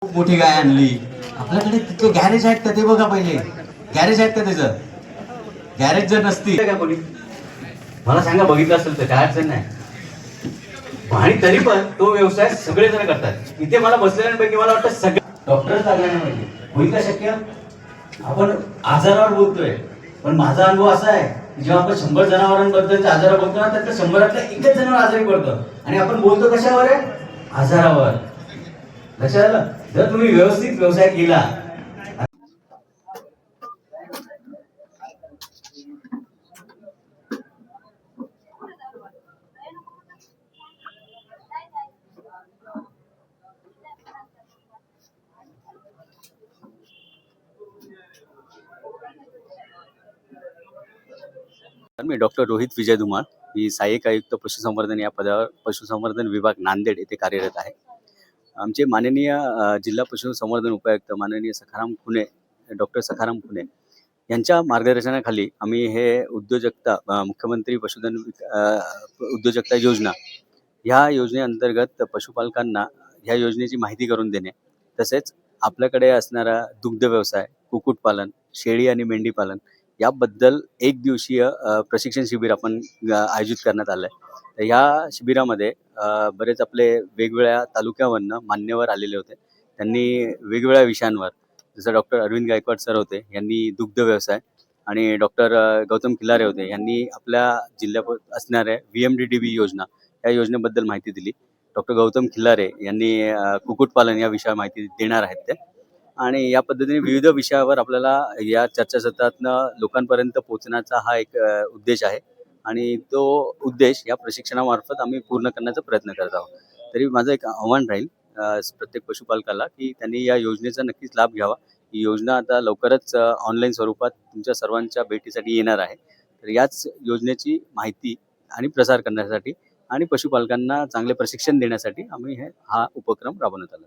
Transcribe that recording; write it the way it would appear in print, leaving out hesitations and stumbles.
खूप मोठी गाय आणली. आपल्याकडे तिथे गॅरेज आहेत का ते बघा पहिले. गॅरेज आहेत का त्याचं? गॅरेज जर नसती का कोणी मला सांगा, बघितलं असेल तर काय अडचण नाही. आणि तरी पण तो व्यवसाय सगळेजण करतात. इथे मला बसलेल्यांपैकी मला वाटतं सगळे डॉक्टर लागले नाही पाहिजे. होईल का शक्य? आपण आजारावर बोलतोय, पण माझा अनुभव असा आहे की जेव्हा आपण 100 जनावरांबद्दलच्या आजारा बोलतो ना, त्यातलं 100 एकच जनावर आजारी पडतं. आणि आपण बोलतो कशावर आहे? आजारावर. लक्षात आलं? जर तुम्ही व्यवस्थित व्यवसाय केला. मी डॉक्टर रोहित विजय धुमाळ, मी सहाय्यक आयुक्त पशुसंवर्धन या पदावर पशुसंवर्धन विभाग नांदेड येथे कार्यरत आहे. आमचे माननीय जिल्हा पशुसंवर्धन उपायुक्त माननीय सखाराम खुने, डॉक्टर सखाराम खुने यांच्या मार्गदर्शनाखाली आम्ही हे उद्योजकता मुख्यमंत्री पशुधन उद्योजकता योजना ह्या योजनेअंतर्गत पशुपालकांना ह्या योजनेची माहिती करून देणे, तसेच आपल्याकडे असणारा दुग्ध व्यवसाय, कुक्कुटपालन, शेळी आणि मेंढीपालन याबद्दल एक दिवसीय प्रशिक्षण शिबिर आपण आयोजित करण्यात आलं आहे. तर ह्या शिबिरामध्ये बरेच आपले वेगवेगळ्या तालुक्यावरनं मान्यवर आलेले होते. त्यांनी वेगवेगळ्या विषयांवर, जसं डॉक्टर अरविंद गायकवाड सर होते, यांनी दुग्ध व्यवसाय, आणि डॉक्टर गौतम खिल्लारे होते, यांनी आपल्या जिल्ह्यात असणाऱ्या VMDDB योजना या योजनेबद्दल माहिती दिली. डॉक्टर गौतम खिल्लारे यांनी कुक्कुटपालन या विषयावर माहिती देणार आहेत ते. आणि या पद्धतीने विविध विषयावर आपल्याला या चर्चासत्रातनं लोकांपर्यंत पोहोचण्याचा हा एक उद्देश आहे. आणि तो उद्देश या प्रशिक्षणामार्फत आम्ही पूर्ण करण्याचा प्रयत्न करत आहोत. तरी माझं एक आव्हान राहील प्रत्येक पशुपालकाला की त्यांनी या योजनेचा नक्कीच लाभ घ्यावा. ही योजना आता लवकरच ऑनलाईन स्वरूपात तुमच्या सर्वांच्या भेटीसाठी येणार आहे. तर याच योजनेची माहिती आणि प्रसार करण्यासाठी आणि पशुपालकांना चांगले प्रशिक्षण देण्यासाठी आम्ही हा उपक्रम राबवण्यात आला.